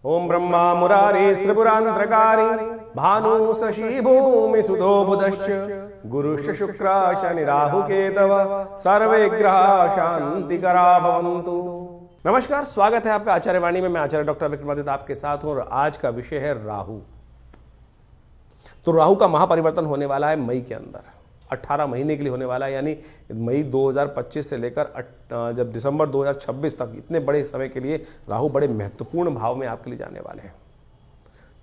ओम ब्रह्मा मुरारी त्रिपुरांतरकारी भानु शशि भूमि सुधो बुधश्च गुरुश्च शुक्र शनि राहु केतव सर्वे ग्रह शांतिकरा भवन्तु। नमस्कार, स्वागत है आपका आचार्य वाणी में। मैं आचार्य डॉक्टर विक्रमादित्य आपके साथ हूं और आज का विषय है राहु। तो राहु का महापरिवर्तन होने वाला है मई के अंदर, 18 महीने के लिए होने वाला है, यानी मई 2025 से लेकर जब दिसंबर 2026 तक, इतने बड़े समय के लिए राहु बड़े महत्वपूर्ण भाव में आपके लिए जाने वाले हैं।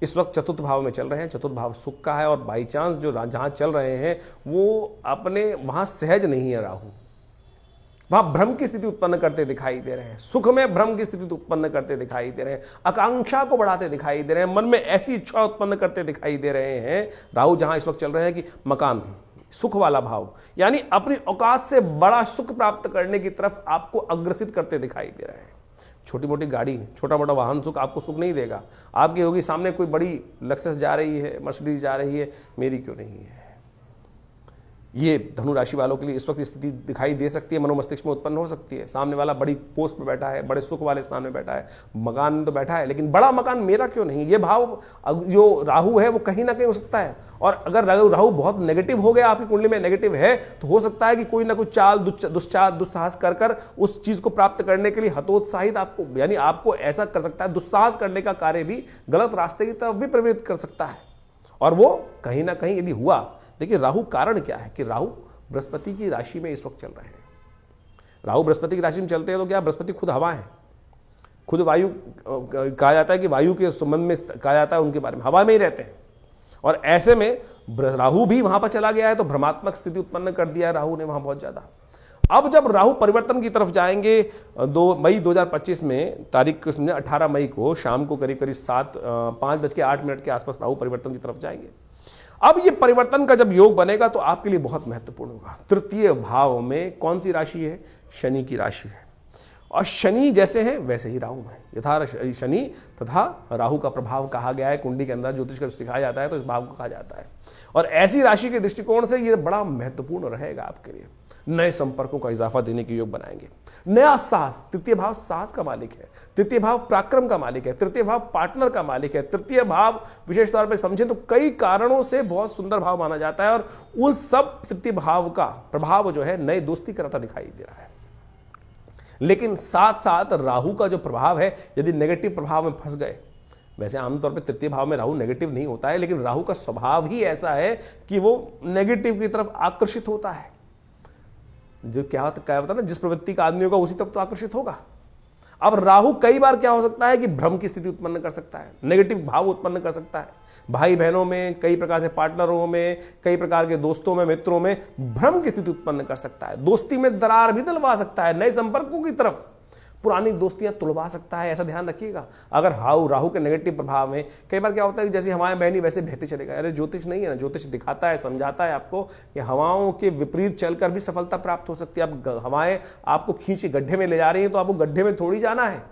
इस वक्त चतुर्थ भाव में चल रहे हैं। चतुर्थ भाव सुख का है और बाई चांस जो जहां चल रहे हैं वो अपने वहां सहज नहीं है राहु, वहां भ्रम की स्थिति उत्पन्न करते दिखाई दे रहे हैं। सुख में भ्रम की स्थिति उत्पन्न करते दिखाई दे रहे हैं, आकांक्षा को बढ़ाते दिखाई दे रहे हैं, मन में ऐसी इच्छा उत्पन्न करते दिखाई दे रहे हैं। राहु जहां इस वक्त चल रहे हैं कि मकान, सुख वाला भाव, यानी अपनी औकात से बड़ा सुख प्राप्त करने की तरफ आपको अग्रसित करते दिखाई दे रहे हैं। छोटी मोटी गाड़ी, छोटा मोटा वाहन सुख आपको सुख नहीं देगा। आपकी होगी सामने कोई बड़ी लक्सेस जा रही है, मर्सिडीज जा रही है, मेरी क्यों नहीं है। ये धनु राशि वालों के लिए इस वक्त स्थिति दिखाई दे सकती है, मनोमस्तिष्क में उत्पन्न हो सकती है। सामने वाला बड़ी पोस्ट पर बैठा है, बड़े सुख वाले स्थान में बैठा है, मकान में तो बैठा है, लेकिन बड़ा मकान मेरा क्यों नहीं। ये भाव जो राहु है वो कहीं ना कहीं हो सकता है। और अगर राहु बहुत नेगेटिव हो गया, आपकी कुंडली में नेगेटिव है, तो हो सकता है कि कोई ना कोई चाल दुस्साहस कर उस चीज को प्राप्त करने के लिए हतोत्साहित आपको, यानी आपको ऐसा कर सकता है, दुस्साहस करने का कार्य भी गलत रास्ते की तरफ भी प्रवृत्त कर सकता है। और वो कहीं ना कहीं यदि हुआ, देखिए राहु कारण क्या है कि राहु बृहस्पति की राशि में इस वक्त चल रहे हैं। राहु बृहस्पति की राशि में चलते हैं तो क्या, बृहस्पति खुद हवा है, खुद वायु कहा जाता है कि वायु के संबंध में कहा जाता है उनके बारे में, हवा में ही रहते हैं। और ऐसे में राहु भी वहां पर चला गया है तो भ्रमात्मक स्थिति उत्पन्न कर दिया है राहु ने वहां बहुत ज्यादा। अब जब राहु परिवर्तन की तरफ जाएंगे 2 मई 2025 में, तारीख 18 मई को शाम को करीब 5:08 के आसपास राहु परिवर्तन की तरफ जाएंगे। अब ये परिवर्तन का जब योग बनेगा तो आपके लिए बहुत महत्वपूर्ण होगा। तृतीय भाव में कौन सी राशि है? शनि की राशि है। और शनि जैसे हैं वैसे ही राहु है। यथा शनि तथा राहु का प्रभाव कहा गया है कुंडली के अंदर, ज्योतिष का सिखाया जाता है तो इस भाव को कहा जाता है। और ऐसी राशि के दृष्टिकोण से ये बड़ा महत्वपूर्ण रहेगा आपके लिए। नए संपर्कों का इजाफा देने के योग बनाएंगे। नया साहस, तृतीय भाव साहस का मालिक है, तृतीय भाव पराक्रम का मालिक है, तृतीय भाव पार्टनर का मालिक है। तृतीय भाव विशेष तौर पे समझें तो कई कारणों से बहुत सुंदर भाव माना जाता है और उस सब तृतीय भाव का प्रभाव जो है नए दोस्ती करता दिखाई दे रहा है। लेकिन साथ साथ राहु का जो प्रभाव है, यदि नेगेटिव प्रभाव में फंस गए, वैसे आमतौर पे तृतीय भाव में राहु नेगेटिव नहीं होता है, लेकिन राहु का स्वभाव ही ऐसा है कि वो नेगेटिव की तरफ आकर्षित होता है। जो क्या होता है ना, जिस प्रवृत्ति का आदमी होगा उसी तरफ तो आकर्षित होगा। अब राहु कई बार क्या हो सकता है कि भ्रम की स्थिति उत्पन्न कर सकता है, नेगेटिव भाव उत्पन्न कर सकता है। भाई बहनों में, कई प्रकार से पार्टनरों में, कई प्रकार के दोस्तों में, मित्रों में भ्रम की स्थिति उत्पन्न कर सकता है। दोस्ती में दरार भी डलवा सकता है, नए संपर्कों की तरफ पुरानी दोस्तियां तुड़वा सकता है। ऐसा ध्यान रखिएगा। अगर राहु के नेगेटिव प्रभाव में कई बार क्या होता है कि जैसे हवाएं बहनी वैसे बहते चलेगा। अरे ज्योतिष नहीं है ना, ज्योतिष दिखाता है, समझाता है आपको कि हवाओं के विपरीत चलकर भी सफलता प्राप्त हो सकती है। अब हवाएं आपको खींच के गड्ढे में ले जा रही हैं तो आपको गड्ढे में थोड़ी जाना है।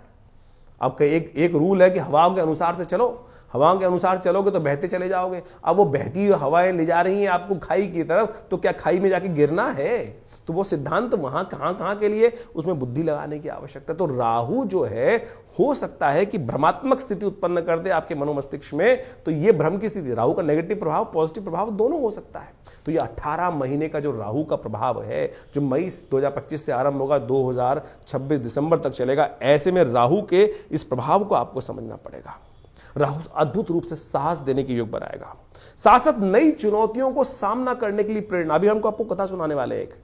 अब एक रूल है कि हवाओं के अनुसार से चलो, हवाओं के अनुसार चलोगे तो बहते चले जाओगे। अब वो बहती हुई हवाएं ले जा रही हैं आपको खाई की तरफ, तो क्या खाई में जाके गिरना है? तो वो सिद्धांत वहां कहां के लिए, उसमें बुद्धि लगाने की आवश्यकता है। तो राहु जो है हो सकता है कि भ्रमात्मक स्थिति उत्पन्न कर दे आपके मनोमस्तिष्क में। तो ये भ्रम की स्थिति, राहु का नेगेटिव प्रभाव, पॉजिटिव प्रभाव दोनों हो सकता है। तो ये 18 महीने का जो राहु का प्रभाव है, जो मई 2025 से आरंभ होगा, 2026 दिसंबर तक चलेगा, ऐसे में राहु के इस प्रभाव को आपको समझना पड़ेगा। राहु अद्भुत रूप से साहस देने के योग बनाएगा, साथ साथ नई चुनौतियों को सामना करने के लिए प्रेरणा। अभी हमको आपको कथा सुनाने वाले एक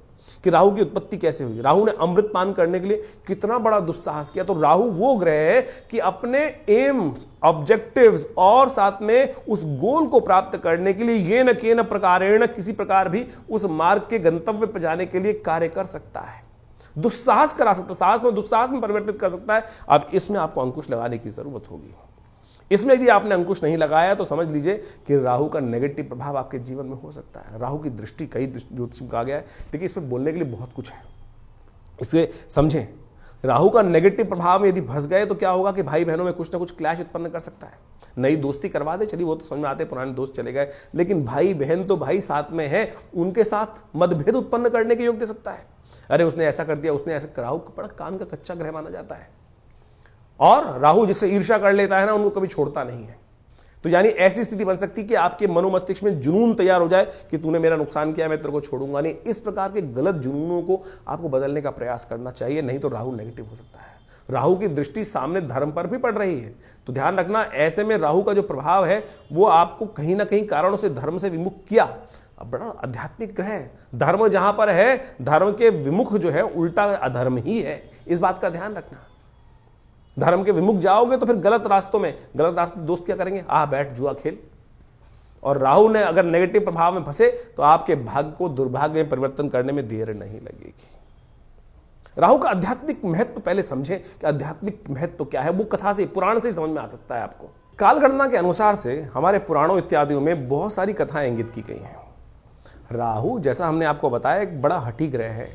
कि राहु की उत्पत्ति कैसे हुई। राहु ने अमृत पान करने के लिए कितना बड़ा दुस्साहस किया। तो राहु वो ग्रह है कि अपने एम्स, ऑब्जेक्टिव्स और साथ में उस गोल को प्राप्त करने के लिए ये न के न प्रकारेण, किसी प्रकार भी उस मार्ग के गंतव्य पर जाने के लिए कार्य कर सकता है, दुस्साहस करा सकता है, साहस में दुस्साहस में परिवर्तित कर सकता है। अब इसमें आपको अंकुश लगाने की जरूरत होगी। इसमें यदि आपने अंकुश नहीं लगाया तो समझ लीजिए कि राहु का नेगेटिव प्रभाव आपके जीवन में हो सकता है। राहु की दृष्टि कई ज्योतिष में कहा गया है। देखिए, इस पर बोलने के लिए बहुत कुछ है, इसे समझें। राहु का नेगेटिव प्रभाव में यदि फंस गए तो क्या होगा कि भाई बहनों में कुछ ना कुछ क्लैश उत्पन्न कर सकता है। नई दोस्ती करवा दे, चलिए वो तो समझ में आते, पुराने दोस्त चले गए, लेकिन भाई बहन तो भाई साथ में है, उनके साथ मतभेद उत्पन्न करने के योग दे सकता है। अरे उसने ऐसा कर दिया, उसने ऐसा, राहु बड़ा कान का कच्चा ग्रह माना जाता है। और राहु जिससे ईर्ष्या कर लेता है ना, उनको कभी छोड़ता नहीं है। तो यानी ऐसी स्थिति बन सकती है कि आपके मनोमस्तिष्क में जुनून तैयार हो जाए कि तूने मेरा नुकसान किया, मैं तेरे को छोड़ूंगा नहीं। इस प्रकार के गलत जुनूनों को आपको बदलने का प्रयास करना चाहिए, नहीं तो राहु नेगेटिव हो सकता है। राहु की दृष्टि सामने धर्म पर भी पड़ रही है, तो ध्यान रखना, ऐसे में राहु का जो प्रभाव है वो आपको कहीं ना कहीं कारणों से धर्म से विमुख किया। अब बड़ा आध्यात्मिक ग्रह है, धर्म जहां पर है, धर्म के विमुख जो है उल्टा अधर्म ही है, इस बात का ध्यान रखना। धर्म के विमुख जाओगे तो फिर गलत रास्तों में, गलत रास्ते दोस्त क्या करेंगे, बैठ जुआ खेल। और राहु ने अगर नेगेटिव प्रभाव में फंसे तो आपके भाग्य को दुर्भाग्य में परिवर्तन करने में देर नहीं लगेगी। राहु का आध्यात्मिक महत्व पहले समझें कि आध्यात्मिक महत्व क्या है। वो कथा से, पुराण से समझ में आ सकता है आपको। कालगणना के अनुसार से हमारे पुराणों इत्यादियों में बहुत सारी कथाएं इंगित की गई हैं। राहु, जैसा हमने आपको बताया, एक बड़ा हठी ग्रह है।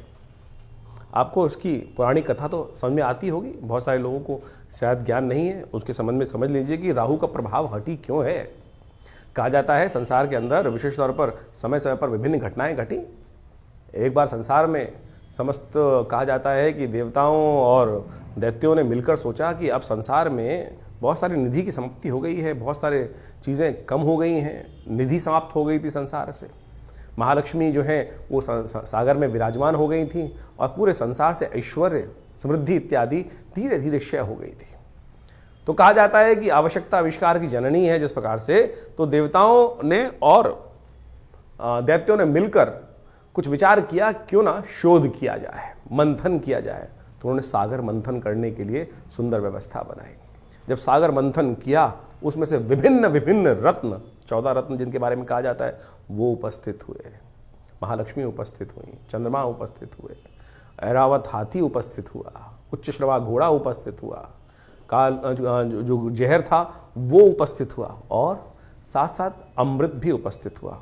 आपको उसकी पौराणिक कथा तो समझ में आती होगी, बहुत सारे लोगों को शायद ज्ञान नहीं है, उसके संबंध में समझ लीजिए कि राहु का प्रभाव हठी क्यों है। कहा जाता है संसार के अंदर विशेष तौर पर समय समय पर विभिन्न घटनाएं घटी। एक बार संसार में समस्त, कहा जाता है कि देवताओं और दैत्यों ने मिलकर सोचा कि अब संसार में बहुत सारी निधि की समाप्ति हो गई है, बहुत सारे चीज़ें कम हो गई हैं, निधि समाप्त हो गई थी संसार से। महालक्ष्मी जो है वो सागर में विराजमान हो गई थी और पूरे संसार से ऐश्वर्य, समृद्धि इत्यादि धीरे धीरे क्षय हो गई थी। तो कहा जाता है कि आवश्यकता आविष्कार की जननी है। जिस प्रकार से तो देवताओं ने और दैत्यों ने मिलकर कुछ विचार किया, क्यों ना शोध किया जाए, मंथन किया जाए। तो उन्होंने सागर मंथन करने के लिए सुंदर व्यवस्था बनाई। जब सागर मंथन किया, उसमें से विभिन्न विभिन्न रत्न, 14 रत्न जिनके बारे में कहा जाता है, वो उपस्थित हुए। महालक्ष्मी उपस्थित हुई, चंद्रमा उपस्थित हुए, ऐरावत हाथी उपस्थित हुआ, उच्च श्रवा घोड़ा उपस्थित हुआ, काल जो जहर था वो उपस्थित हुआ, और साथ साथ अमृत भी उपस्थित हुआ।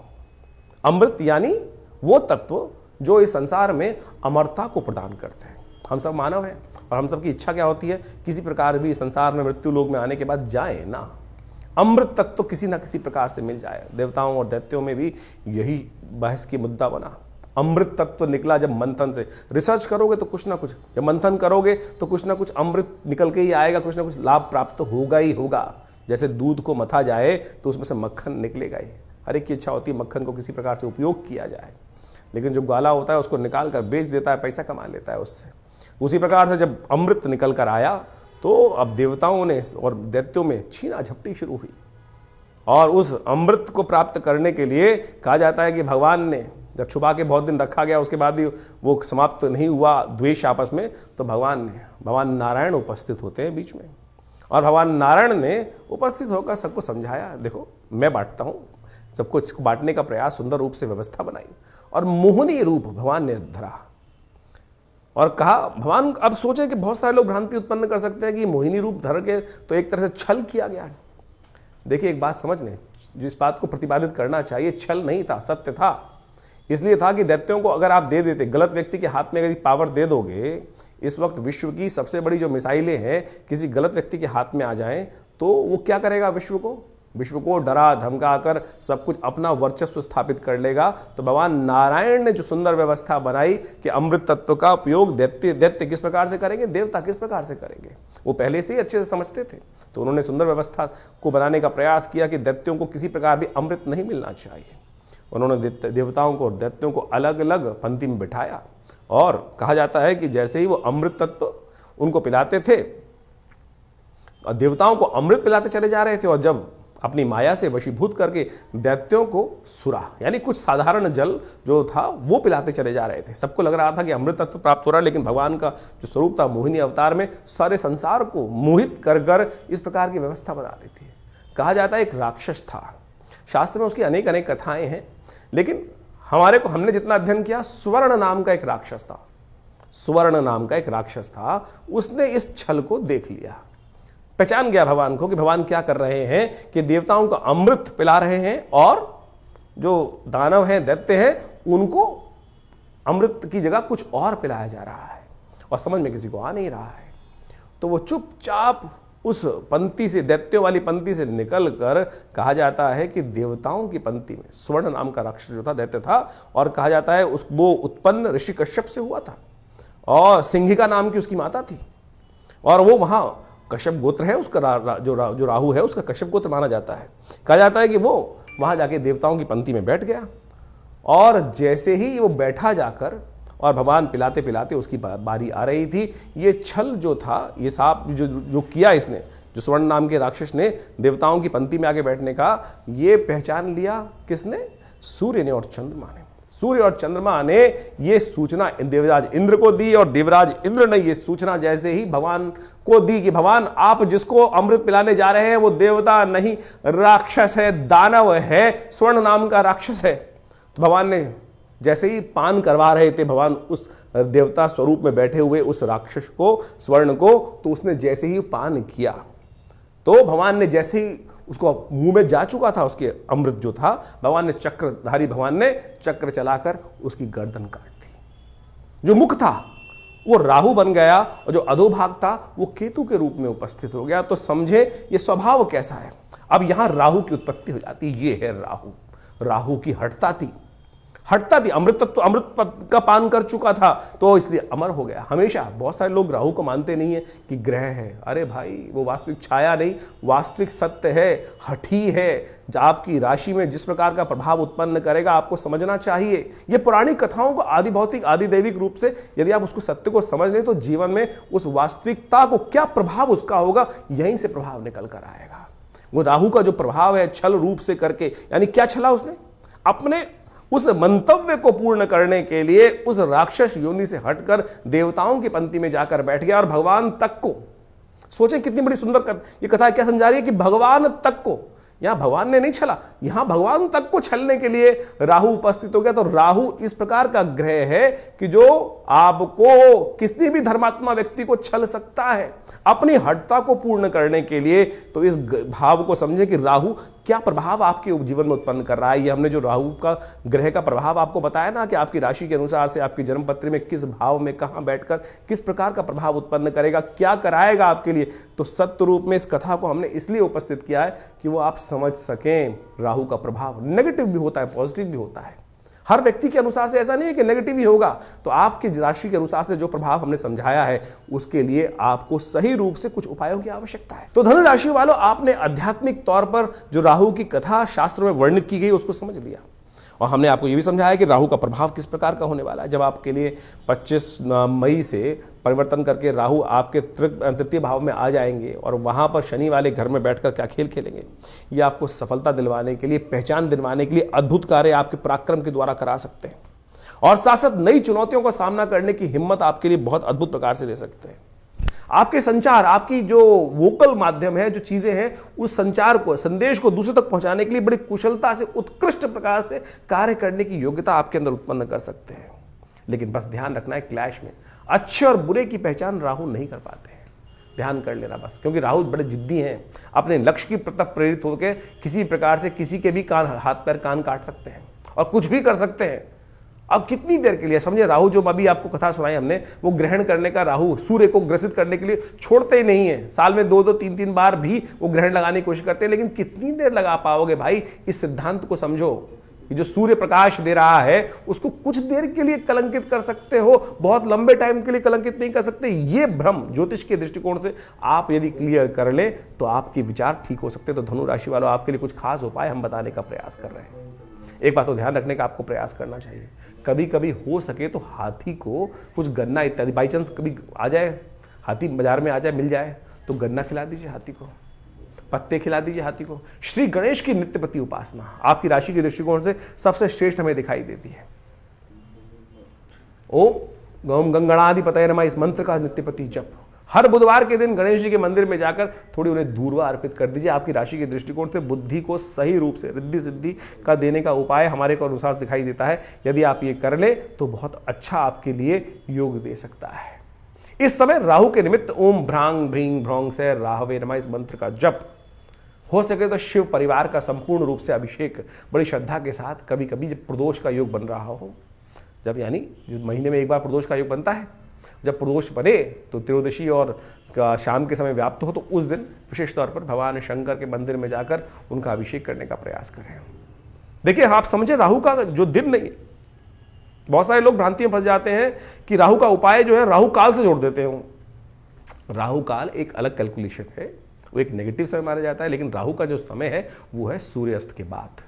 अमृत यानी वो तत्व जो इस संसार में अमरता को प्रदान करते हैं। हम सब मानव हैं और हम सब की इच्छा क्या होती है, किसी प्रकार भी संसार में मृत्यु लोक में आने के बाद जाए ना, अमृत तत्व तो किसी ना किसी प्रकार से मिल जाए। देवताओं और दैत्यों में भी यही बहस की मुद्दा बना। अमृत तत्व निकला जब मंथन से। रिसर्च करोगे तो कुछ ना कुछ, जब मंथन करोगे तो कुछ ना कुछ अमृत निकल के ही आएगा, कुछ ना कुछ लाभ प्राप्त होगा ही होगा। जैसे दूध को मथा जाए तो उसमें से मक्खन निकलेगा ही। हर एक की इच्छा होती है मक्खन को किसी प्रकार से उपयोग किया जाए, लेकिन जो ग्वाला होता है उसको निकाल कर बेच देता है, पैसा कमा लेता है उससे। उसी प्रकार से जब अमृत निकल कर आया तो अब देवताओं ने और दैत्यों में छीना झपटी शुरू हुई। और उस अमृत को प्राप्त करने के लिए कहा जाता है कि भगवान ने जब छुपा के बहुत दिन रखा गया, उसके बाद भी वो समाप्त नहीं हुआ द्वेष आपस में, तो भगवान नारायण उपस्थित होते हैं बीच में। और भगवान नारायण ने उपस्थित होकर सबको समझाया, देखो मैं बांटता हूँ, सबको इसको बांटने का प्रयास, सुंदर रूप से व्यवस्था बनाई। और मोहिनी रूप भगवान ने धरा और कहा, भगवान अब सोचे कि बहुत सारे लोग भ्रांति उत्पन्न कर सकते हैं कि मोहिनी रूप धर के तो एक तरह से छल किया गया है। देखिए एक बात समझ लें, जिस बात को प्रतिपादित करना चाहिए, छल नहीं था, सत्य था। इसलिए था कि दैत्यों को अगर आप दे देते, गलत व्यक्ति के हाथ में अगर पावर दे दोगे, इस वक्त विश्व की सबसे बड़ी जो मिसाइलें हैं किसी गलत व्यक्ति के हाथ में आ जाएं तो वो क्या करेगा, विश्व को डरा धमका कर सब कुछ अपना वर्चस्व स्थापित कर लेगा। तो भगवान नारायण ने जो सुंदर व्यवस्था बनाई कि अमृत तत्व का उपयोग दैत्य किस प्रकार से करेंगे, देवता किस प्रकार से करेंगे, वो पहले से ही अच्छे से समझते थे। तो उन्होंने सुंदर व्यवस्था को बनाने का प्रयास किया कि दैत्यों को किसी प्रकार भी अमृत नहीं मिलना चाहिए। उन्होंने देवताओं को और दैत्यों को अलग अलग पंक्ति में बिठाया और कहा जाता है कि जैसे ही वो अमृत तत्व उनको पिलाते थे और देवताओं को अमृत पिलाते चले जा रहे थे, और जब अपनी माया से वशीभूत करके दैत्यों को सुरा यानी कुछ साधारण जल जो था वो पिलाते चले जा रहे थे। सबको लग रहा था कि अमृत तत्व प्राप्त हो रहा है, लेकिन भगवान का जो स्वरूप था मोहिनी अवतार में सारे संसार को मोहित कर कर इस प्रकार की व्यवस्था बना रही थी। कहा जाता है एक राक्षस था, शास्त्र में उसकी अनेक अनेक कथाएं हैं, लेकिन हमने जितना अध्ययन किया, स्वर्ण नाम का एक राक्षस था। स्वर्ण नाम का एक राक्षस था, उसने इस छल को देख लिया, पहचान गया भगवान को कि भगवान क्या कर रहे हैं कि देवताओं को अमृत पिला रहे हैं और जो दानव हैं, दैत्य हैं, उनको अमृत की जगह कुछ और पिलाया जा रहा है और समझ में किसी को आ नहीं रहा है। तो वो चुपचाप उस पंक्ति से, दैत्यों वाली पंक्ति से निकल कर, कहा जाता है कि देवताओं की पंक्ति में स्वर्ण नाम का राक्षस जो था, दैत्य था, और कहा जाता है वो उत्पन्न ऋषि कश्यप से हुआ था और सिंहिका नाम की उसकी माता थी। और वो वहां कश्यप गोत्र है उसका जो राहु है उसका कश्यप गोत्र माना जाता है। कहा जाता है कि वो वहां जाके देवताओं की पंक्ति में बैठ गया और जैसे ही वो बैठा जाकर और भगवान पिलाते पिलाते उसकी बारी आ रही थी, ये छल जो था, ये सांप जो किया इसने, जो स्वर्ण नाम के राक्षस ने देवताओं की पंक्ति में आके बैठने का, ये पहचान लिया किसने? सूर्य ने और चंद्रमा ने। सूर्य और चंद्रमा ने ये सूचना देवराज इंद्र को दी और देवराज इंद्र ने ये सूचना जैसे ही भगवान को दी कि भगवान आप जिसको अमृत पिलाने जा रहे हैं वो देवता नहीं, राक्षस है, दानव है, स्वर्ण नाम का राक्षस है। तो भगवान ने जैसे ही पान करवा रहे थे भगवान उस देवता स्वरूप में बैठे हुए उस राक्षस को, स्वर्ण को, तो उसने जैसे ही पान किया तो भगवान ने जैसे ही उसको मुंह में जा चुका था उसके अमृत जो था, भगवान ने चक्रधारी भगवान ने चक्र चलाकर उसकी गर्दन काट दी। जो मुख था वो राहु बन गया और जो अधोभाग था वो केतु के रूप में उपस्थित हो गया। तो समझे ये स्वभाव कैसा है। अब यहां राहु की उत्पत्ति हो जाती, ये है राहु। राहु की हठता थी, अमृत का पान कर चुका था तो इसलिए अमर हो गया। हमेशा बहुत सारे लोग राहु को मानते नहीं है कि ग्रह है। अरे भाई वो वास्तविक छाया नहीं, वास्तविक सत्य है, हठी है। आपकी राशि में जिस प्रकार का प्रभाव उत्पन्न करेगा आपको समझना चाहिए। ये पुरानी कथाओं को आदि भौतिक आदि दैविक रूप से यदि आप उसको सत्य को समझ लें तो जीवन में उस वास्तविकता को क्या प्रभाव उसका होगा, यहीं से प्रभाव निकल कर आएगा। वो राहु का जो प्रभाव है छल रूप से करके, यानी क्या छला उसने? अपने उस मंतव्य को पूर्ण करने के लिए उस राक्षस योनि से हटकर देवताओं की पंक्ति में जाकर बैठ गया और भगवान तक को, सोचें कितनी बड़ी सुंदर ये कथा क्या समझा रही है कि भगवान तक को, यहां भगवान ने नहीं छला, यहां भगवान तक को छलने के लिए राहु उपस्थित हो गया। तो राहु इस प्रकार का ग्रह है कि जो आपको किसी भी धर्मात्मा व्यक्ति को छल सकता है अपनी हठता को पूर्ण करने के लिए। तो इस भाव को समझें कि राहु क्या प्रभाव आपके जीवन में उत्पन्न कर रहा है। ये हमने जो राहु का ग्रह का प्रभाव आपको बताया ना कि आपकी राशि के अनुसार से आपकी जन्म पत्री में किस भाव में कहां बैठकर किस प्रकार का प्रभाव उत्पन्न करेगा, क्या कराएगा आपके लिए। तो सत्य रूप में इस कथा को हमने इसलिए उपस्थित किया है कि वो आप समझ सकें राहु का प्रभाव नेगेटिव भी होता है, पॉजिटिव भी होता है। हर व्यक्ति के अनुसार से ऐसा नहीं है कि नेगेटिव ही होगा। तो आपकी राशि के अनुसार से जो प्रभाव हमने समझाया है उसके लिए आपको सही रूप से कुछ उपायों की आवश्यकता है। तो धनु राशि वालों, आपने आध्यात्मिक तौर पर जो राहु की कथा शास्त्रों में वर्णित की गई उसको समझ लिया और हमने आपको यह भी समझाया कि राहु का प्रभाव किस प्रकार का होने वाला है। जब आपके लिए 25 मई से परिवर्तन करके राहु आपके तृतीय भाव में आ जाएंगे और वहां पर शनि वाले घर में बैठकर क्या खेल खेलेंगे, ये आपको सफलता दिलवाने के लिए, पहचान दिलवाने के लिए अद्भुत कार्य आपके पराक्रम के द्वारा करा सकते हैं और साथ साथ नई चुनौतियों का सामना करने की हिम्मत आपके लिए बहुत अद्भुत प्रकार से दे सकते हैं। आपके संचार, आपकी जो वोकल माध्यम है, जो चीजें हैं, उस संचार को, संदेश को दूसरे तक पहुंचाने के लिए बड़ी कुशलता से, उत्कृष्ट प्रकार से कार्य करने की योग्यता आपके अंदर उत्पन्न कर सकते हैं। लेकिन बस ध्यान रखना है, क्लैश में अच्छे और बुरे की पहचान राहु नहीं कर पाते हैं। ध्यान कर लेना बस, क्योंकि राहु बड़े जिद्दी हैं, अपने लक्ष्य की प्रति प्रेरित होकर किसी प्रकार से किसी के भी कान, हाथ पैर कान काट सकते हैं और कुछ भी कर सकते हैं। अब कितनी देर के लिए, समझे, राहु जो अभी आपको कथा सुनाई हमने, वो ग्रहण करने का राहु सूर्य को ग्रसित करने के लिए छोड़ते ही नहीं है। साल में 2-2, 3-3 बार भी वो ग्रहण लगाने की कोशिश करते हैं, लेकिन कितनी देर लगा पाओगे भाई। इस सिद्धांत को समझो कि जो सूर्य प्रकाश दे रहा है उसको कुछ देर के लिए कलंकित कर सकते हो, बहुत लंबे टाइम के लिए कलंकित नहीं कर सकते। ये भ्रम ज्योतिष के दृष्टिकोण से आप यदि क्लियर कर ले तो आपके विचार ठीक हो सकते हैं। तो धनु राशि वालों, आपके लिए कुछ खास उपाय हम बताने का प्रयास कर रहे हैं। एक बात तो ध्यान रखने का आपको प्रयास करना चाहिए, कभी कभी हो सके तो हाथी को कुछ गन्ना इत्यादि, बाई चांस कभी आ जाए, हाथी बाजार में आ जाए, मिल जाए तो गन्ना खिला दीजिए हाथी को, पत्ते खिला दीजिए हाथी को। श्री गणेश की नित्यपति उपासना आपकी राशि के दृष्टिकोण से सबसे श्रेष्ठ हमें दिखाई देती है। ओम गौम गंगणाधिपतये नमः, इस मंत्र का नित्यपति जप हर बुधवार के दिन गणेश जी के मंदिर में जाकर थोड़ी उन्हें दूर्वा अर्पित कर दीजिए। आपकी राशि के दृष्टिकोण से बुद्धि को सही रूप से रिद्धि सिद्धि का देने का उपाय हमारे को अनुसार दिखाई देता है। यदि आप ये कर ले तो बहुत अच्छा आपके लिए योग दे सकता है। इस समय राहु के निमित्त ओम भ्रांग भ्रींग भ्रौंग से राहवे नमः इस मंत्र का जप, हो सके तो शिव परिवार का संपूर्ण रूप से अभिषेक बड़ी श्रद्धा के साथ, कभी कभी जब प्रदोष का योग बन रहा हो, जब यानी जिस महीने में एक बार प्रदोष का योग बनता है, जब प्रदोष बने तो त्रयोदशी और शाम के समय व्याप्त हो तो उस दिन विशेष तौर पर भगवान शंकर के मंदिर में जाकर उनका अभिषेक करने का प्रयास करें। देखिए, आप समझे राहु का जो दिन नहीं है, बहुत सारे लोग भ्रांति में फंस जाते हैं कि राहु का उपाय जो है राहु काल से जोड़ देते हैं। राहु काल एक अलग कैलकुलेशन है, वो एक नेगेटिव समय माना जाता है, लेकिन राहु का जो समय है वो है सूर्यास्त के बाद,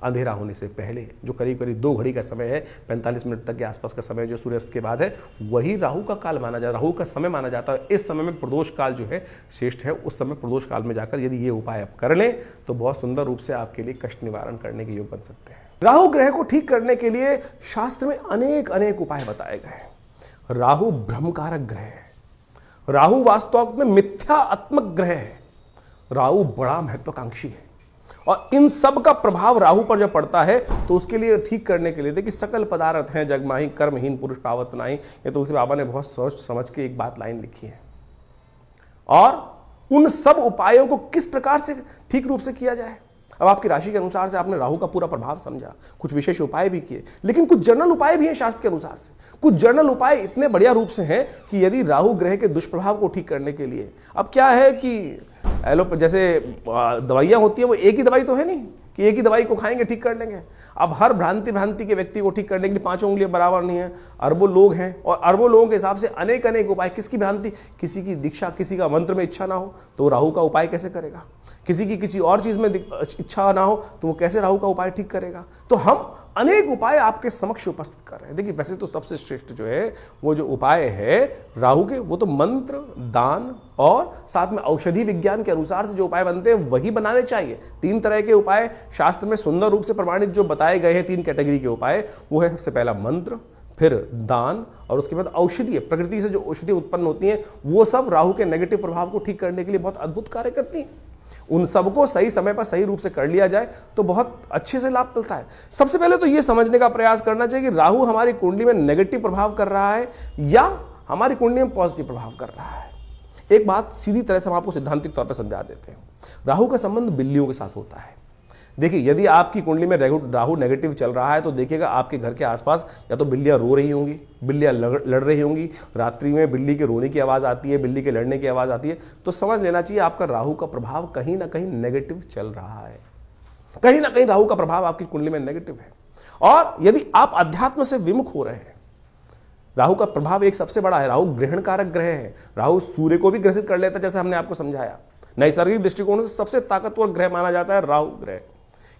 अंधेरा होने से पहले, जो करीब करीब 2 घड़ी का समय है, 45 मिनट तक के आसपास का समय जो सूर्यास्त के बाद है, वही राहु का काल माना जाता है, राहु का समय माना जाता है। इस समय में प्रदोष काल जो है श्रेष्ठ है। उस समय प्रदोष काल में जाकर यदि ये उपाय आप कर लें तो बहुत सुंदर रूप से आपके लिए कष्ट निवारण करने के योग बन सकते हैं। राहु ग्रह को ठीक करने के लिए शास्त्र में अनेक अनेक उपाय बताए गए हैं। राहु भ्रमकारक ग्रह है, राहु वास्तव में मिथ्यात्मक ग्रह है, राहु बड़ा महत्वाकांक्षी है, और इन सब का प्रभाव राहु पर जब पड़ता है तो उसके लिए ठीक करने के लिए देखिए, सकल पदार्थ हैं जगमाही, कर्महीन पुरुष पावत नाहीं, ये तुलसी बाबा ने बहुत सोच समझ के एक बात लाइन लिखी है। और उन सब उपायों को किस प्रकार से ठीक रूप से किया जाए, अब आपकी राशि के अनुसार से आपने राहु का पूरा प्रभाव समझा, कुछ विशेष उपाय भी किए, लेकिन कुछ जनरल उपाय भी हैं शास्त्र के अनुसार से। कुछ जनरल उपाय इतने बढ़िया रूप से हैं कि यदि राहु ग्रह के दुष्प्रभाव को ठीक करने के लिए, अब क्या है कि जैसे दवाइयां होती है, वो एक ही दवाई तो है नहीं कि एक ही दवाई को खाएंगे ठीक कर लेंगे। अब हर भ्रांति के व्यक्ति को ठीक करने के लिए 5 उंगलियां बराबर नहीं है, अरबों लोग हैं, और अरबों लोगों के हिसाब से अनेक अनेक उपाय। किसकी भ्रांति, किसी की दीक्षा, किसी का मंत्र में इच्छा ना हो तो राहु का उपाय कैसे करेगा, किसी की किसी और चीज में इच्छा ना हो तो वो कैसे राहु का उपाय ठीक करेगा। तो हम अनेक उपाय आपके समक्ष उपस्थित कर रहे हैं। देखिए, वैसे तो सबसे श्रेष्ठ जो है वो जो उपाय है राहु के, वो तो मंत्र, दान और साथ में औषधि विज्ञान के अनुसार से जो उपाय बनते हैं वही बनाने चाहिए। 3 तरह के उपाय शास्त्र में सुंदर रूप से प्रमाणित जो बताए गए हैं, 3 कैटेगरी के उपाय, वो है सबसे पहला मंत्र, फिर दान, और उसके बाद औषधि, प्रकृति से जो औषधि उत्पन्न होती हैं वो सब राहु के नेगेटिव प्रभाव को ठीक करने के लिए बहुत अद्भुत कार्य करती हैं। उन सबको सही समय पर सही रूप से कर लिया जाए तो बहुत अच्छे से लाभ मिलता है। सबसे पहले तो यह समझने का प्रयास करना चाहिए कि राहु हमारी कुंडली में नेगेटिव प्रभाव कर रहा है या हमारी कुंडली में पॉजिटिव प्रभाव कर रहा है। एक बात सीधी तरह से हम आपको सिद्धांतिक तौर पर समझा देते हैं। राहु का संबंध बिल्लियों के साथ होता है। देखिए, यदि आपकी कुंडली में राहु नेगेटिव चल रहा है तो देखिएगा आपके घर के आसपास या तो बिल्लियां रो रही होंगी, बिल्लियां लड़ रही होंगी, रात्रि में बिल्ली के रोने की आवाज़ आती है, बिल्ली के लड़ने की आवाज़ आती है, तो समझ लेना चाहिए आपका राहु का प्रभाव कहीं ना कहीं नेगेटिव चल रहा है। कहीं ना कहीं राहु का प्रभाव आपकी कुंडली में नेगेटिव है। और यदि आप अध्यात्म से विमुख हो रहे हैं, राहु का प्रभाव एक सबसे बड़ा है, राहु ग्रहण कारक ग्रह है। राहु सूर्य को भी ग्रसित कर लेता है, जैसे हमने आपको समझाया। नैसर्गिक दृष्टिकोण से सबसे ताकतवर ग्रह माना जाता है राहु ग्रह।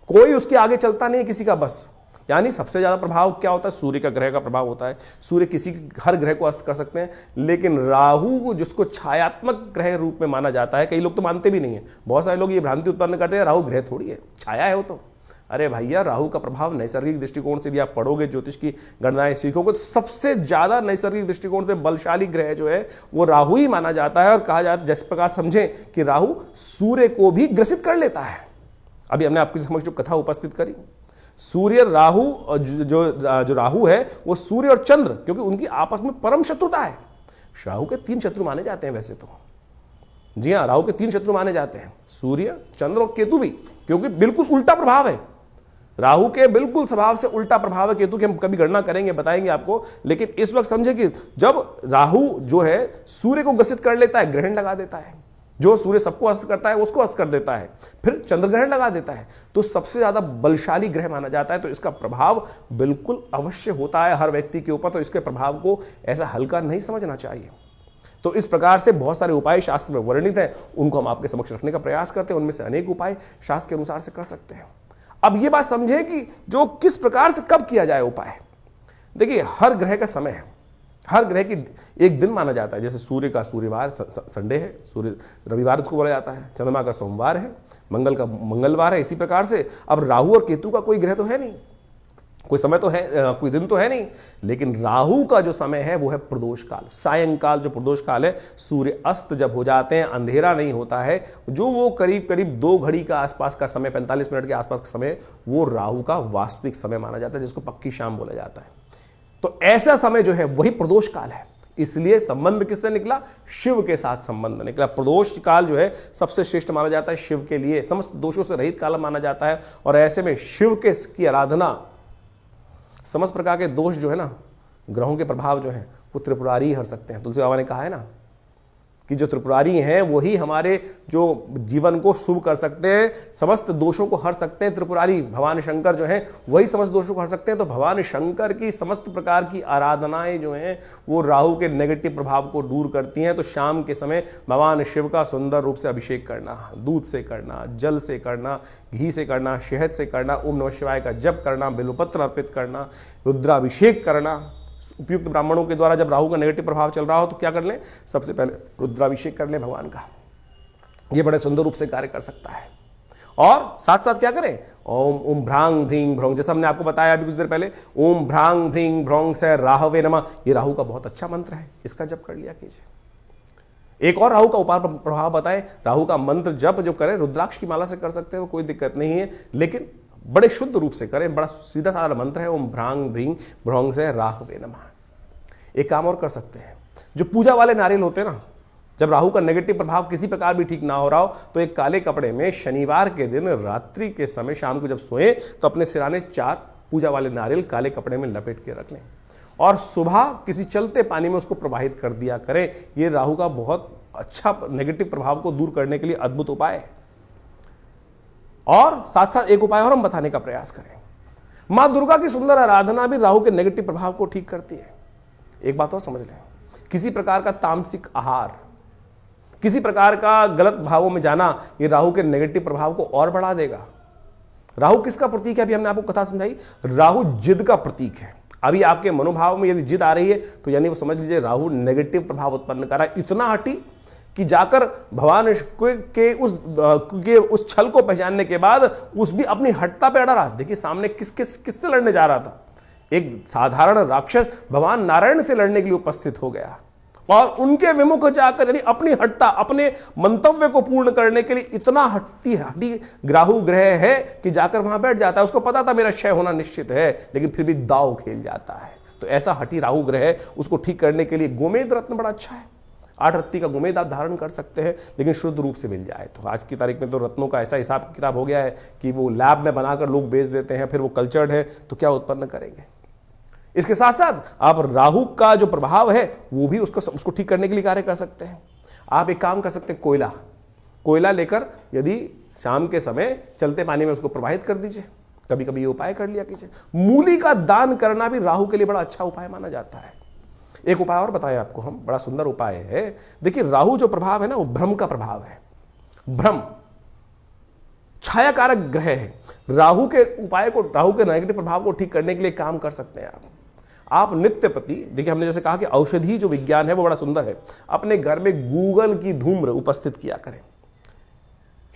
कोई उसके आगे चलता नहीं है किसी का बस। यानी सबसे ज्यादा प्रभाव क्या होता है, सूर्य का ग्रह का प्रभाव होता है। सूर्य किसी हर ग्रह को अस्त कर सकते हैं, लेकिन राहु जिसको छायात्मक ग्रह रूप में माना जाता है, कई लोग तो मानते भी नहीं है। बहुत सारे लोग ये भ्रांति उत्पन्न करते हैं राहु ग्रह थोड़ी है, छाया है वो तो। अरे भैया, राहु का प्रभाव नैसर्गिक दृष्टिकोण से यदि आप पढ़ोगे, ज्योतिष की गणनाएं सीखोगे, तो सबसे ज्यादा नैसर्गिक दृष्टिकोण से बलशाली ग्रह जो है वो राहु ही माना जाता है। और कहा जाता है, जिस प्रकार समझें कि राहु सूर्य को भी ग्रसित कर लेता है। अभी हमने आपके समक्ष जो कथा उपस्थित करी, सूर्य राहु, जो राहु है वो सूर्य और चंद्र, क्योंकि उनकी आपस में परम शत्रुता है। राहु के 3 शत्रु माने जाते हैं वैसे तो। जी हाँ, राहु के 3 शत्रु माने जाते हैं, सूर्य, चंद्र और केतु भी, क्योंकि बिल्कुल उल्टा प्रभाव है। राहु के बिल्कुल स्वभाव से उल्टा प्रभाव है केतु की। हम कभी गणना करेंगे, बताएंगे आपको। लेकिन इस वक्त समझे कि जब राहु जो है सूर्य को ग्रसित कर लेता है, ग्रहण लगा देता है। जो सूर्य सबको अस्त करता है उसको अस्त कर देता है, फिर चंद्र ग्रहण लगा देता है, तो सबसे ज्यादा बलशाली ग्रह माना जाता है। तो इसका प्रभाव बिल्कुल अवश्य होता है हर व्यक्ति के ऊपर। तो इसके प्रभाव को ऐसा हल्का नहीं समझना चाहिए। तो इस प्रकार से बहुत सारे उपाय शास्त्र में वर्णित हैं, उनको हम आपके समक्ष रखने का प्रयास करते हैं। उनमें से अनेक उपाय शास्त्र के अनुसार से कर सकते हैं। अब यह बात समझे कि जो किस प्रकार से कब किया जाए उपाय। देखिए, हर ग्रह का समय है, हर ग्रह की एक दिन माना जाता है। जैसे सूर्य का सूर्यवार संडे है, सूर्य रविवार उसको बोला जाता है, चंद्रमा का सोमवार है, मंगल का मंगलवार है। इसी प्रकार से अब राहु और केतु का कोई ग्रह तो है नहीं, कोई समय तो है, कोई दिन तो है नहीं। लेकिन राहु का जो समय है वो है प्रदोष काल, सायंकाल। जो प्रदोष काल है, सूर्य अस्त जब हो जाते हैं, अंधेरा नहीं होता है, जो वो करीब करीब 2 घड़ी का आसपास का समय, 45 मिनट के आसपास का समय, वो राहु का वास्तविक समय माना जाता है, जिसको पक्की शाम बोला जाता है। तो ऐसा समय जो है वही प्रदोष काल है। इसलिए संबंध किससे निकला, शिव के साथ संबंध निकला। प्रदोष काल जो है सबसे श्रेष्ठ माना जाता है शिव के लिए, समस्त दोषों से रहित काल माना जाता है। और ऐसे में शिव के की आराधना, समस्त प्रकार के दोष जो है ना, ग्रहों के प्रभाव जो है वो त्रिपुरारी हर सकते हैं। तुलसी बाबा ने कहा है ना कि जो त्रिपुरारी हैं वही हमारे जो जीवन को शुभ कर सकते हैं, समस्त दोषों को हर सकते हैं। त्रिपुरारी भगवान शंकर जो हैं वही समस्त दोषों को हर सकते हैं। तो भगवान शंकर की समस्त प्रकार की आराधनाएं जो हैं वो राहु के नेगेटिव प्रभाव को दूर करती हैं। तो शाम के समय भगवान शिव का सुंदर रूप से अभिषेक करना, दूध से करना, जल से करना, घी से करना, शहद से करना, ओम नमः शिवाय का जप करना, बिल्वपत्र अर्पित करना, रुद्राभिषेक करना। उपयुक्त ब्राह्मणों के द्वारा जब राहु का नेगेटिव प्रभाव चल रहा हो तो क्या कर लें, सबसे पहले रुद्राभिषेक कर लें भगवान का। ये बड़े सुंदर रूप से कार्य कर सकता है। और साथ साथ क्या करें, ओम ओम भ्रांग भ्रींग भ्रौंग, जैसा हमने आपको बताया अभी कुछ देर पहले, ओम भ्रांग भ्रींग भ्रौंग से राहवे नमः, ये राहु का बहुत अच्छा मंत्र है, इसका जप कर लिया कीजिए। एक और राहु का उपाय प्रभाव बताए, राहु का मंत्र जप जो करें रुद्राक्ष की माला से कर सकते हैं, वो कोई दिक्कत नहीं है, लेकिन बड़े शुद्ध रूप से करें। बड़ा सीधा साधा मंत्र है, ओम भ्रांग भ्रींग भ्रौंग से राहवे नमः। एक काम और कर सकते हैं, जो पूजा वाले नारियल होते हैं ना, जब राहु का नेगेटिव प्रभाव किसी प्रकार भी ठीक ना हो रहा हो तो एक काले कपड़े में शनिवार के दिन रात्रि के समय शाम को जब सोएं तो अपने सिराने 4 पूजा वाले नारियल काले कपड़े में लपेट के रख लें और सुबह किसी चलते पानी में उसको प्रवाहित कर दिया करें। ये राहु का बहुत अच्छा नेगेटिव प्रभाव को दूर करने के लिए अद्भुत उपाय है। और साथ साथ एक उपाय और हम बताने का प्रयास करें, मां दुर्गा की सुंदर आराधना भी राहु के नेगेटिव प्रभाव को ठीक करती है। एक बात और समझ लें, किसी प्रकार का तामसिक आहार, किसी प्रकार का गलत भावों में जाना, ये राहु के नेगेटिव प्रभाव को और बढ़ा देगा। राहु किसका प्रतीक है, अभी हमने आपको कथा समझाई, राहु जिद का प्रतीक है। अभी आपके मनोभाव में यदि जिद आ रही है तो यानी वो समझ लीजिए राहु नेगेटिव प्रभाव उत्पन्न कर रहा है, इतना हटी कि जाकर भगवान के उस छल को पहचानने के बाद उस भी अपनी हटता पे अड़ा रहा। देखिए सामने किससे लड़ने जा रहा था, एक साधारण राक्षस भगवान नारायण से लड़ने के लिए उपस्थित हो गया और उनके विमुख जाकर यानी अपनी हटता, अपने मंतव्य को पूर्ण करने के लिए इतना हटी राहु ग्रह है कि जाकर वहां बैठ जाता है। उसको पता था मेरा क्षय होना निश्चित है, लेकिन फिर भी दाव खेल जाता है। तो ऐसा हटी राहु ग्रह है, उसको ठीक करने के लिए गोमेद रत्न बड़ा अच्छा है। 8 रत्ती का गोमेद आप धारण कर सकते हैं, लेकिन शुद्ध रूप से मिल जाए। तो आज की तारीख में तो रत्नों का ऐसा हिसाब किताब हो गया है कि वो लैब में बनाकर लोग बेच देते हैं, फिर वो कल्चर्ड है तो क्या उत्पन्न करेंगे। इसके साथ साथ आप राहु का जो प्रभाव है वो भी उसको ठीक करने के लिए कार्य कर सकते हैं। आप एक काम कर सकते हैं, कोयला लेकर यदि शाम के समय चलते पानी में उसको प्रवाहित कर दीजिए, कभी कभी ये उपाय कर लिया कीजिए। मूली का दान करना भी राहु के लिए बड़ा अच्छा उपाय माना जाता है। एक उपाय और बताया आपको हम, बड़ा सुंदर उपाय है। देखिए राहु जो प्रभाव है ना, वो भ्रम का प्रभाव है। भ्रम छाया कारक ग्रह है। राहु के उपाय को, राहु के नेगेटिव प्रभाव को ठीक करने के लिए काम कर सकते हैं आप नित्य प्रति। देखिए हमने जैसे कहा कि औषधि जो विज्ञान है वो बड़ा सुंदर है। अपने घर में गूगल की धूम्र उपस्थित किया करें।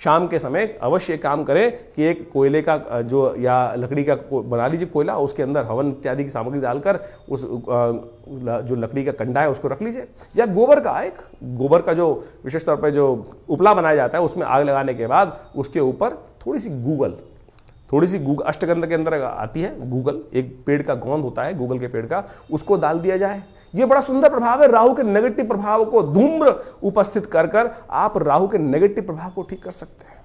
शाम के समय अवश्य काम करें कि एक कोयले का जो या लकड़ी का बना लीजिए कोयला, उसके अंदर हवन इत्यादि की सामग्री डालकर उस जो लकड़ी का कंडा है उसको रख लीजिए, या गोबर का जो विशेष तौर पर जो उपला बनाया जाता है उसमें आग लगाने के बाद उसके ऊपर थोड़ी सी गूगल अष्टगंध के अंदर आती है गूगल, एक पेड़ का गोंद होता है गूगल के पेड़ का, उसको डाल दिया जाए। ये बड़ा सुंदर प्रभाव है। राहु के नेगेटिव प्रभाव को धूम्र उपस्थित कर आप राहु के नेगेटिव प्रभाव को ठीक कर सकते हैं।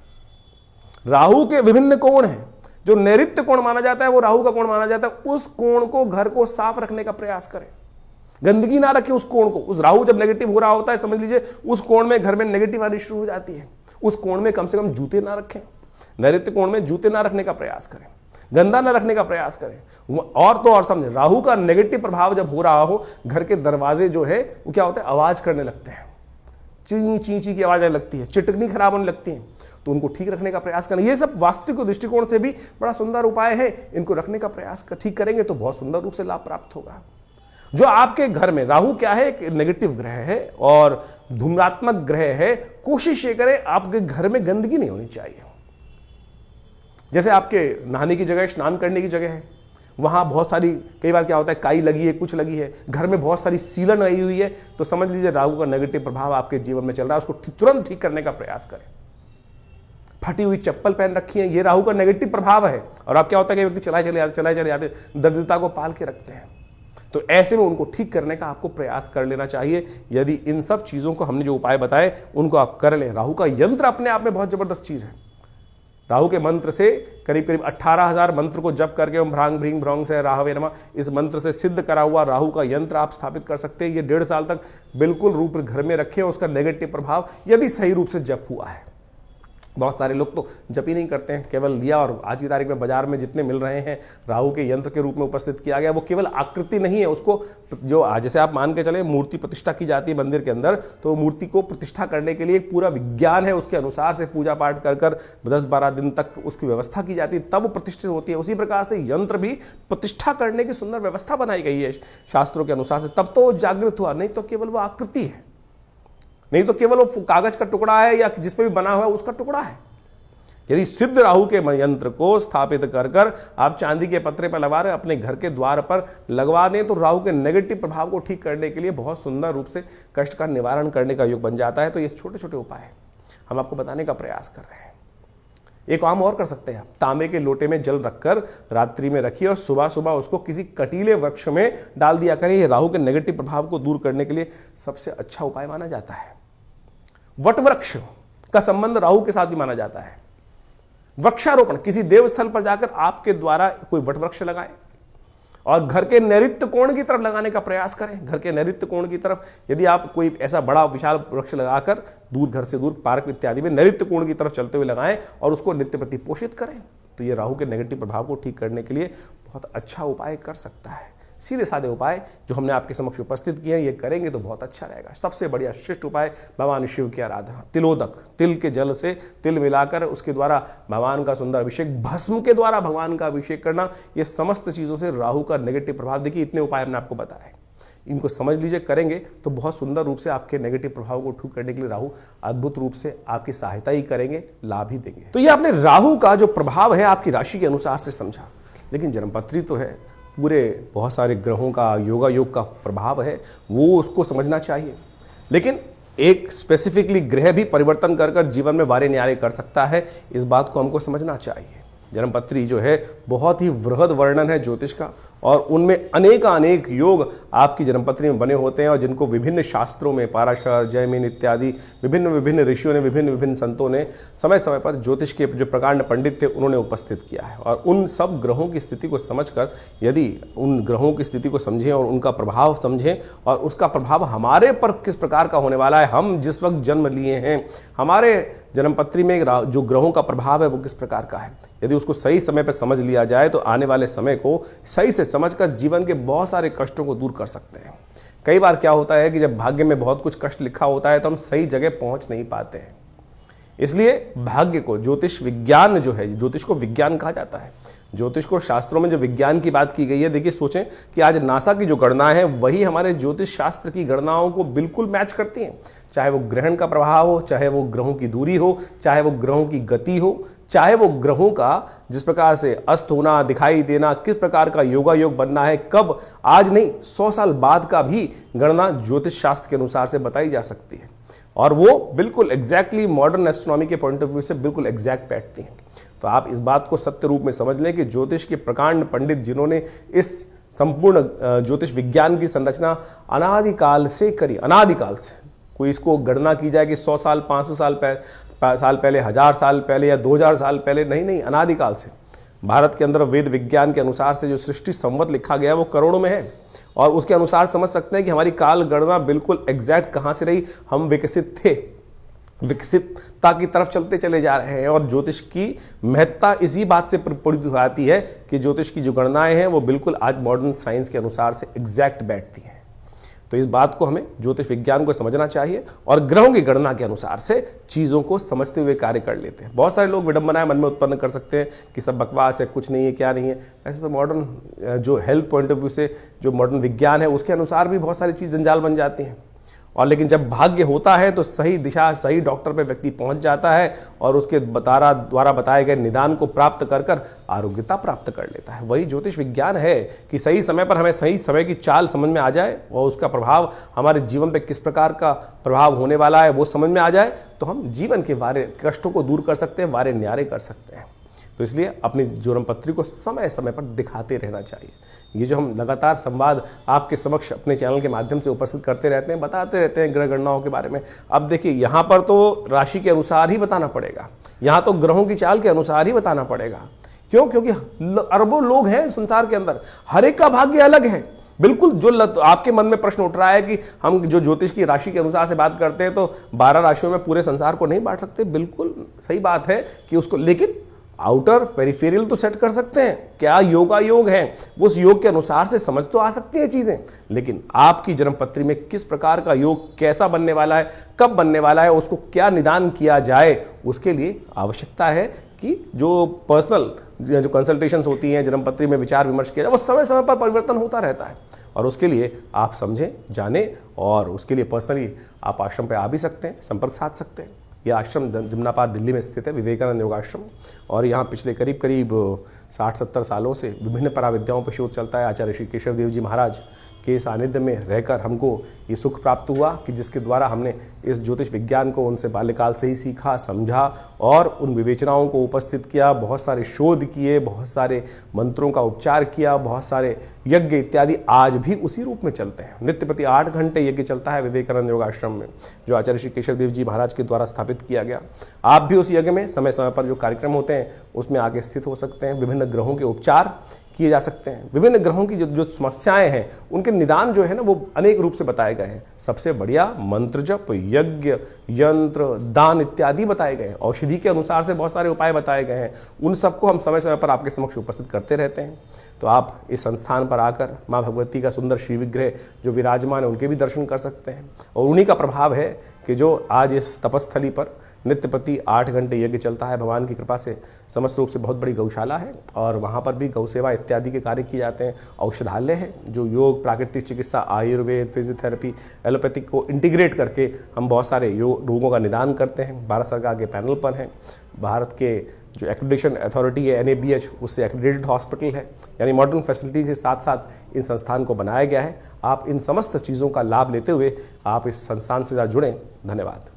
राहु के विभिन्न कोण हैं। जो नैऋत्य कोण माना जाता है वो राहु का कोण माना जाता है। उस कोण को, घर को साफ रखने का प्रयास करें, गंदगी ना रखें उस कोण को। उस राहु जब नेगेटिव हो रहा होता है, समझ लीजिए उस कोण में घर में नेगेटिव आनी शुरू हो जाती है। उस कोण में कम से कम जूते ना रखें, नैऋत्य कोण में जूते ना रखने का प्रयास करें, गंदा न रखने का प्रयास करें। और तो और समझे, राहु का नेगेटिव प्रभाव जब हो रहा हो, घर के दरवाजे जो है वो क्या होता है, आवाज करने लगते हैं, ची ची ची की आवाज आने लगती है, चिटकनी खराब होने लगती है, तो उनको ठीक रखने का प्रयास करना। ये सब वास्तविक दृष्टिकोण से भी बड़ा सुंदर उपाय है। इनको रखने का प्रयास ठीक करेंगे तो बहुत सुंदर रूप से लाभ प्राप्त होगा। जो आपके घर में राहु क्या है, एक नेगेटिव ग्रह है और धूम्रात्मक ग्रह है। कोशिश ये करें आपके घर में गंदगी नहीं होनी चाहिए। जैसे आपके नहाने की जगह, स्नान करने की जगह है, वहां बहुत सारी, कई बार क्या होता है, काई लगी है, कुछ लगी है, घर में बहुत सारी सीलन आई हुई है, तो समझ लीजिए राहु का नेगेटिव प्रभाव आपके जीवन में चल रहा है। उसको तुरंत ठीक करने का प्रयास करें। फटी हुई चप्पल पहन रखी है, ये राहु का नेगेटिव प्रभाव है। और अब क्या होता है कि व्यक्ति चलाए चले जाते, दरिद्रता को पाल के रखते हैं। तो ऐसे में उनको ठीक करने का आपको प्रयास कर लेना चाहिए। यदि इन सब चीजों को हमने जो उपाय बताए उनको आप कर लें। राहु का यंत्र अपने आप में बहुत जबरदस्त चीज है। राहु के मंत्र से करीब करीब 18,000 मंत्र को जप करके ओम भ्रांग भ्रीं भ्रौंग से राहवे नमः, इस मंत्र से सिद्ध करा हुआ राहु का यंत्र आप स्थापित कर सकते हैं। ये 1.5 साल तक बिल्कुल रूप घर में रखें, उसका नेगेटिव प्रभाव यदि सही रूप से जप हुआ है। बहुत सारे लोग तो जप ही नहीं करते हैं, केवल लिया और आज की तारीख में बाजार में जितने मिल रहे हैं राहु के यंत्र के रूप में उपस्थित किया गया, वो केवल आकृति नहीं है, उसको जो जैसे आप मान के चले मूर्ति प्रतिष्ठा की जाती है मंदिर के अंदर, तो मूर्ति को प्रतिष्ठा करने के लिए एक पूरा विज्ञान है, उसके अनुसार से पूजा पाठ कर 10-12 दिन तक उसकी व्यवस्था की जाती है, तब वो प्रतिष्ठित होती है। उसी प्रकार से यंत्र भी प्रतिष्ठा करने की सुंदर व्यवस्था बनाई गई है शास्त्रों के अनुसार से, तब तो वो जागृत हुआ, नहीं तो केवल वो आकृति है, नहीं तो केवल वो कागज का टुकड़ा है या जिस पे भी बना हुआ है उसका टुकड़ा है। यदि सिद्ध राहु के यंत्र को स्थापित कर आप चांदी के पत्रे पर लगा रहे अपने घर के द्वार पर लगवा दें, तो राहु के नेगेटिव प्रभाव को ठीक करने के लिए बहुत सुंदर रूप से कष्ट का निवारण करने का योग बन जाता है। तो ये छोटे छोटे उपाय हम आपको बताने का प्रयास कर रहे हैं। एक काम और कर सकते हैं आप, तांबे के लोटे में जल रखकर रात्रि में रखिए और सुबह सुबह उसको किसी कटीले वृक्ष में डाल दिया करें। ये राहु के नेगेटिव प्रभाव को दूर करने के लिए सबसे अच्छा उपाय माना जाता है। वट वृक्ष का संबंध राहु के साथ भी माना जाता है। वृक्षारोपण, किसी देवस्थल पर जाकर आपके द्वारा कोई वट वृक्ष लगाएं और घर के नैऋत्य कोण की तरफ लगाने का प्रयास करें। घर के नैऋत्य कोण की तरफ यदि आप कोई ऐसा बड़ा विशाल वृक्ष लगाकर दूर, घर से दूर, पार्क इत्यादि में नैऋत्य कोण की तरफ चलते हुए लगाएं और उसको नित्य प्रति पोषित करें, तो ये राहु के नेगेटिव प्रभाव को ठीक करने के लिए बहुत अच्छा उपाय कर सकता है। सीधे साधे उपाय जो हमने आपके समक्ष उपस्थित किए हैं, ये करेंगे तो बहुत अच्छा रहेगा। सबसे बढ़िया श्रेष्ठ उपाय भगवान शिव की आराधना, तिलोदक, तिल के जल से तिल मिलाकर उसके द्वारा भगवान का सुंदर अभिषेक, भस्म के द्वारा भगवान का अभिषेक करना, ये समस्त चीज़ों से राहु का नेगेटिव प्रभाव, देखिए इतने उपाय हमने आपको बताए, इनको समझ लीजिए, करेंगे तो बहुत सुंदर रूप से आपके नेगेटिव प्रभाव को ठीक करने के लिए राहु अद्भुत रूप से आपकी सहायता ही करेंगे, लाभ ही देंगे। तो ये आपने राहु का जो प्रभाव है आपकी राशि के अनुसार से समझा, लेकिन जन्मपत्री तो है, पूरे बहुत सारे ग्रहों का योगा योग का प्रभाव है, वो उसको समझना चाहिए। लेकिन एक स्पेसिफिकली ग्रह भी परिवर्तन कर जीवन में वारे न्यारे कर सकता है, इस बात को हमको समझना चाहिए। जन्मपत्री जो है बहुत ही वृहद वर्णन है ज्योतिष का, और उनमें अनेक योग आपकी जन्मपत्री में बने होते हैं, और जिनको विभिन्न शास्त्रों में पाराशर, जयमिन इत्यादि विभिन्न ऋषियों ने, विभिन्न संतों ने समय समय पर ज्योतिष के जो प्रकांड पंडित थे उन्होंने उपस्थित किया है। और उन सब ग्रहों की स्थिति को समझकर, यदि उन ग्रहों की स्थिति को समझें और उनका प्रभाव समझें और उसका प्रभाव हमारे पर किस प्रकार का होने वाला है, हम जिस वक्त जन्म लिए हैं, हमारे जन्मपत्री में जो ग्रहों का प्रभाव है वो किस प्रकार का है, यदि उसको सही समय पर समझ लिया जाए तो आने वाले समय को सही से समझकर जीवन के बहुत सारे कष्टों को दूर कर सकते हैं। कई बार क्या होता है कि जब भाग्य में बहुत कुछ कष्ट लिखा होता है तो हम सही जगह पहुंच नहीं पाते हैं। इसलिए भाग्य को, ज्योतिष विज्ञान जो है, ज्योतिष को विज्ञान कहा जाता है, ज्योतिष को शास्त्रों में जो विज्ञान की बात की गई है, देखिए सोचें कि आज नासा की जो गणना है वही हमारे ज्योतिष शास्त्र की गणनाओं को बिल्कुल मैच करती हैं। चाहे वो ग्रहण का प्रभाव हो, चाहे वो ग्रहों की दूरी हो, चाहे वो ग्रहों की गति हो, चाहे वो ग्रहों का जिस प्रकार से अस्त होना, दिखाई देना, किस प्रकार का योगा योग बनना है, कब, आज नहीं 100 साल बाद का भी गणना ज्योतिष शास्त्र के अनुसार से बताई जा सकती है, और वो बिल्कुल एग्जैक्टली मॉडर्न एस्ट्रोनॉमी के पॉइंट ऑफ व्यू से बिल्कुल एग्जैक्ट बैठती हैं। तो आप इस बात को सत्य रूप में समझ लें कि ज्योतिष के प्रकांड पंडित जिन्होंने इस संपूर्ण ज्योतिष विज्ञान की संरचना अनादिकाल से करी, अनादिकाल से, कोई इसको गणना की जाए कि 100 साल, 500 साल पहले, 1000 साल पहले या 2000 साल पहले, नहीं, अनादिकाल से। भारत के अंदर वेद विज्ञान के अनुसार से जो सृष्टि संवत लिखा गया है वो करोड़ों में है, और उसके अनुसार समझ सकते हैं कि हमारी काल गणना बिल्कुल एग्जैक्ट कहाँ से रही। हम विकसित थे, विकसितता की तरफ चलते चले जा रहे हैं, और ज्योतिष की महत्ता इसी बात से प्रपूरित हो जाती है कि ज्योतिष की जो गणनाएं हैं वो बिल्कुल आज मॉडर्न साइंस के अनुसार से एग्जैक्ट बैठती हैं। तो इस बात को हमें ज्योतिष विज्ञान को समझना चाहिए और ग्रहों की गणना के अनुसार से चीज़ों को समझते हुए कार्य कर लेते हैं। बहुत सारे लोग विडंबनाएं मन में उत्पन्न कर सकते हैं कि सब बकवास है, कुछ नहीं है, क्या नहीं है। ऐसे तो मॉडर्न जो हेल्थ पॉइंट ऑफ व्यू से जो मॉडर्न विज्ञान है उसके अनुसार भी बहुत सारी चीज़ जंजाल बन जाती हैं, और लेकिन जब भाग्य होता है तो सही दिशा, सही डॉक्टर पे व्यक्ति पहुंच जाता है और उसके द्वारा बताए गए निदान को प्राप्त कर आरोग्यता प्राप्त कर लेता है। वही ज्योतिष विज्ञान है कि सही समय पर हमें सही समय की चाल समझ में आ जाए और उसका प्रभाव हमारे जीवन पे किस प्रकार का प्रभाव होने वाला है वो समझ में आ जाए, तो हम जीवन के वारे कष्टों को दूर कर सकते हैं, वारे न्यारे कर सकते हैं। तो इसलिए अपनी ज्वरम पत्री को समय समय पर दिखाते रहना चाहिए। ये जो हम लगातार संवाद आपके समक्ष अपने चैनल के माध्यम से उपस्थित करते रहते हैं, बताते रहते हैं ग्रह गणनाओं के बारे में। अब देखिए यहाँ पर तो राशि के अनुसार ही बताना पड़ेगा, यहाँ तो ग्रहों की चाल के अनुसार ही बताना पड़ेगा। क्यों? क्योंकि अरबों लोग हैं संसार के अंदर, हर एक का भाग्य अलग है। बिल्कुल जो आपके मन में प्रश्न उठ रहा है कि हम जो ज्योतिष की राशि के अनुसार से बात करते हैं तो 12 राशियों में पूरे संसार को नहीं बांट सकते, बिल्कुल सही बात है कि उसको, लेकिन आउटर पेरिफेरियल तो सेट कर सकते हैं। क्या योग है, वो उस योग के अनुसार से समझ तो आ सकती है चीजें, लेकिन आपकी जन्मपत्री में किस प्रकार का योग कैसा बनने वाला है, कब बनने वाला है, उसको क्या निदान किया जाए, उसके लिए आवश्यकता है कि जो पर्सनल जो कंसल्टेशंस होती हैं, जन्मपत्री में विचार विमर्श किया जाए, वो समय समय पर परिवर्तन होता रहता है। और उसके लिए आप समझें, जानें, और उसके लिए पर्सनली आप आश्रम पे आ भी सकते हैं, संपर्क साध सकते हैं। यह आश्रम जमुनापार दिल्ली में स्थित है, विवेकानंद योगाश्रम, और यहाँ पिछले करीब 60-70 सालों से विभिन्न पराविद्याओं पर शोध चलता है। आचार्य श्री केशव देव जी महाराज के सानिध्य में रहकर हमको ये सुख प्राप्त हुआ कि जिसके द्वारा हमने इस ज्योतिष विज्ञान को उनसे बाल्यकाल से ही सीखा, समझा और उन विवेचनाओं को उपस्थित किया, बहुत सारे शोध किए, बहुत सारे मंत्रों का उपचार किया, बहुत सारे यज्ञ इत्यादि आज भी उसी रूप में चलते हैं। नित्य प्रति 8 घंटे यज्ञ चलता है विवेकानंद योगाश्रम में, जो आचार्य श्री केशव देव जी महाराज के द्वारा स्थापित किया गया। आप भी उस यज्ञ में समय समय पर जो कार्यक्रम होते हैं उसमें आगे स्थित हो सकते हैं। विभिन्न ग्रहों के उपचार किए जा सकते हैं, विभिन्न ग्रहों की जो समस्याएं हैं उनके निदान जो है ना वो अनेक रूप से बताए गए हैं। सबसे बढ़िया मंत्र जप, यज्ञ, यंत्र, दान इत्यादि बताए गए हैं। औषधि के अनुसार से बहुत सारे उपाय बताए गए हैं, उन सबको हम समय समय पर आपके समक्ष उपस्थित करते रहते हैं। तो आप इस संस्थान पर आकर माँ भगवती का सुंदर श्री विग्रह जो विराजमान है उनके भी दर्शन कर सकते हैं। और उन्हीं का प्रभाव है कि जो आज इस तपस्थली पर नित्य प्रति 8 घंटे यज्ञ चलता है, भगवान की कृपा से समस्त रूप से बहुत बड़ी गौशाला है और वहाँ पर भी गौ सेवा इत्यादि के कार्य किए जाते हैं। औषधालय है जो योग, प्राकृतिक चिकित्सा, आयुर्वेद, फिजियोथेरेपी, एलोपैथिक को इंटीग्रेट करके हम बहुत सारे रोगों का निदान करते हैं। भारत सरकार के पैनल पर हैं, भारत के जो एक्रेडिटेशन अथॉरिटी है NABH, उससे एक्रेडिटेड हॉस्पिटल है, यानी मॉडर्न फैसिलिटी के साथ साथ इस संस्थान को बनाया गया है। आप इन समस्त चीज़ों का लाभ लेते हुए आप इस संस्थान से जुड़ें। धन्यवाद।